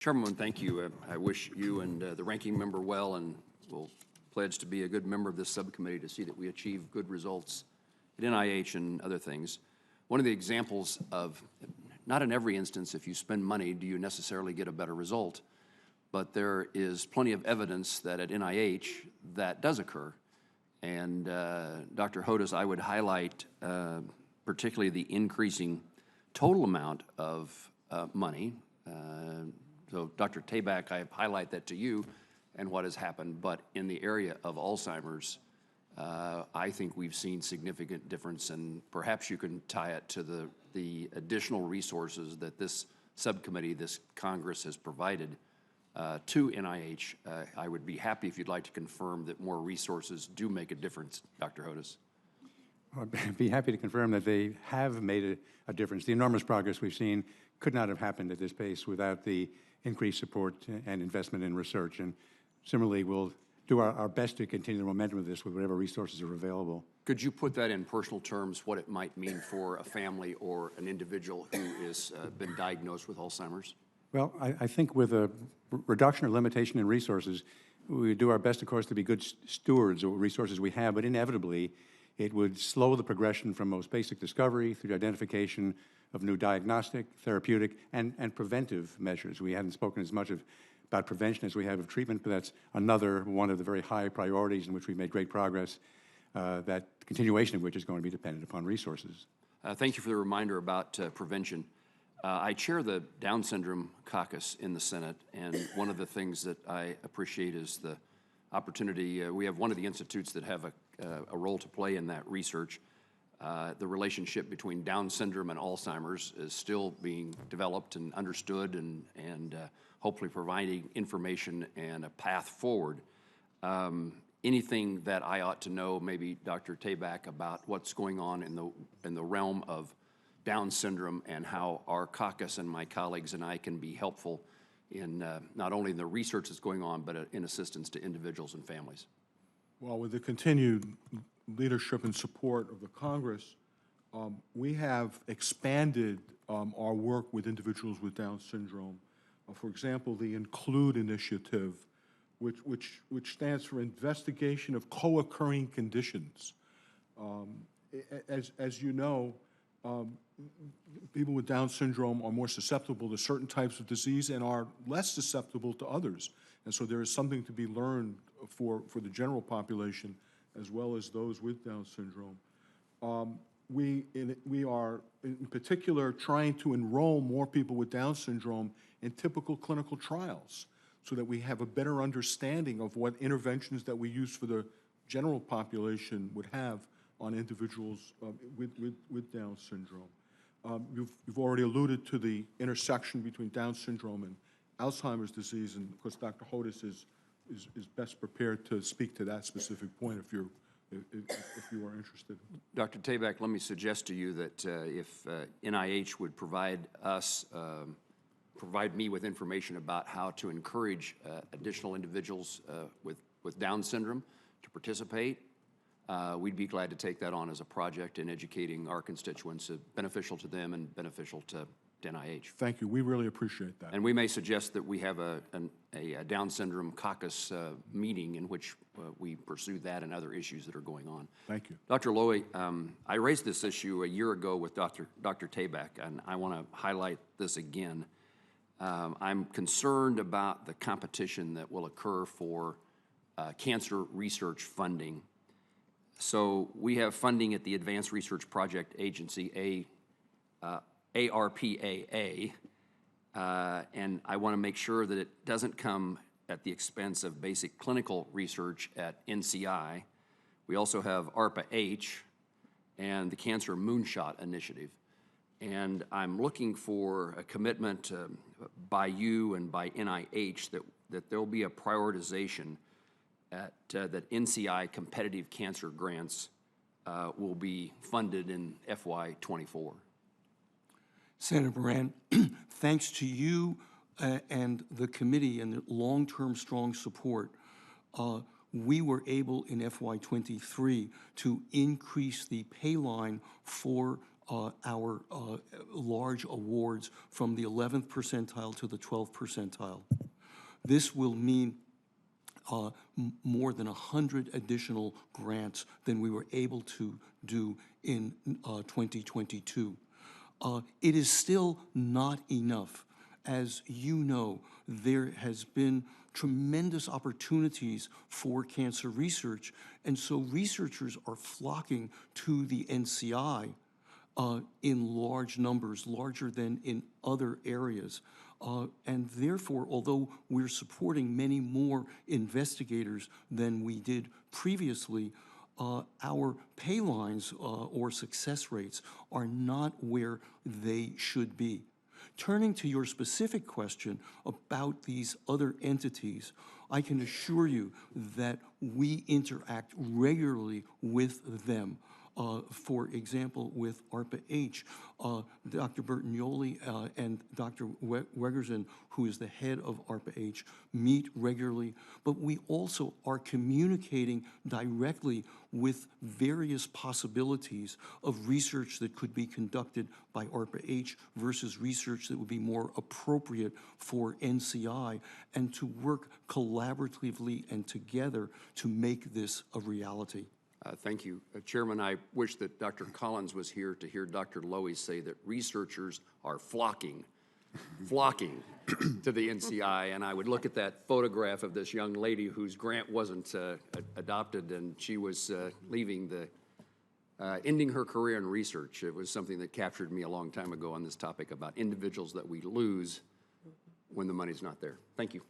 Chairman, thank you. I wish you and the ranking member well, and will pledge to be a good member of this subcommittee to see that we achieve good results at NIH and other things. One of the examples of, not in every instance, if you spend money, do you necessarily get a better result, but there is plenty of evidence that at NIH that does occur. And Dr. Hodes, I would highlight particularly the increasing total amount of money. So Dr. Tabak, I highlight that to you and what has happened, but in the area of Alzheimer's, I think we've seen significant difference, and perhaps you can tie it to the additional resources that this subcommittee, this Congress has provided to NIH. I would be happy if you'd like to confirm that more resources do make a difference, Dr. Hodes. I'd be happy to confirm that they have made a difference. The enormous progress we've seen could not have happened at this pace without the increased support and investment in research. And similarly, we'll do our best to continue the momentum of this with whatever resources are available. Could you put that in personal terms, what it might mean for a family or an individual who has been diagnosed with Alzheimer's? Well, I think with a reduction or limitation in resources, we do our best, of course, to be good stewards of resources we have, but inevitably, it would slow the progression from most basic discovery through the identification of new diagnostic, therapeutic, and preventive measures. We haven't spoken as much about prevention as we have of treatment, but that's another one of the very high priorities in which we've made great progress, that continuation of which is going to be dependent upon resources. Thank you for the reminder about prevention. I chair the Down Syndrome Caucus in the Senate, and one of the things that I appreciate is the opportunity. We have one of the institutes that have a role to play in that research. The relationship between Down syndrome and Alzheimer's is still being developed and understood, and hopefully providing information and a path forward. Anything that I ought to know, maybe Dr. Tabak, about what's going on in the realm of Down syndrome and how our caucus and my colleagues and I can be helpful in not only in the research that's going on, but in assistance to individuals and families. Well, with the continued leadership and support of the Congress, we have expanded our work with individuals with Down syndrome. For example, the Include initiative, which stands for Investigation of Co-occurring Conditions. As you know, people with Down syndrome are more susceptible to certain types of disease and are less susceptible to others. And so there is something to be learned for the general population as well as those with Down syndrome. We are, in particular, trying to enroll more people with Down syndrome in typical clinical trials so that we have a better understanding of what interventions that we use for the general population would have on individuals with Down syndrome. You've already alluded to the intersection between Down syndrome and Alzheimer's disease, and of course Dr. Hodes is best prepared to speak to that specific point if you are interested. Dr. Tabak, let me suggest to you that if NIH would provide me with information about how to encourage additional individuals with Down syndrome to participate, we'd be glad to take that on as a project in educating our constituents, beneficial to them and beneficial to NIH. Thank you. We really appreciate that. And we may suggest that we have a Down syndrome caucus meeting in which we pursue that and other issues that are going on. Thank you. Dr. Lowy, I raised this issue a year ago with Dr. Tabak, and I want to highlight this again. I'm concerned about the competition that will occur for cancer research funding. So we have funding at the Advanced Research Project Agency, ARPAA, and I want to make sure that it doesn't come at the expense of basic clinical research at NCI. We also have ARPA-H and the Cancer Moonshot Initiative. And I'm looking for a commitment by you and by NIH that there will be a prioritization that NCI competitive cancer grants will be funded in FY24. Senator Moran, thanks to you and the committee and the long-term strong support, we were able in FY23 to increase the pay line for our large awards from the 11th percentile to the 12th percentile. This will mean more than 100 additional grants than we were able to do in 2022. It is still not enough. As you know, there has been tremendous opportunities for cancer research, and so researchers are flocking to the NCI in large numbers, larger than in other areas. And therefore, although we're supporting many more investigators than we did previously, our pay lines or success rates are not where they should be. Turning to your specific question about these other entities, I can assure you that we interact regularly with them. For example, with ARPA-H, Dr. Bertagnoli and Dr. Wegerson, who is the head of ARPA-H, meet regularly, but we also are communicating directly with various possibilities of research that could be conducted by ARPA-H versus research that would be more appropriate for NCI, and to work collaboratively and together to make this a reality. Thank you. Chairman, I wish that Dr. Collins was here to hear Dr. Lowy say that researchers are flocking to the NCI, and I would look at that photograph of this young lady whose grant wasn't adopted, and she was leaving ending her career in research. It was something that captured me a long time ago on this topic about individuals that we lose when the money's not there. Thank you.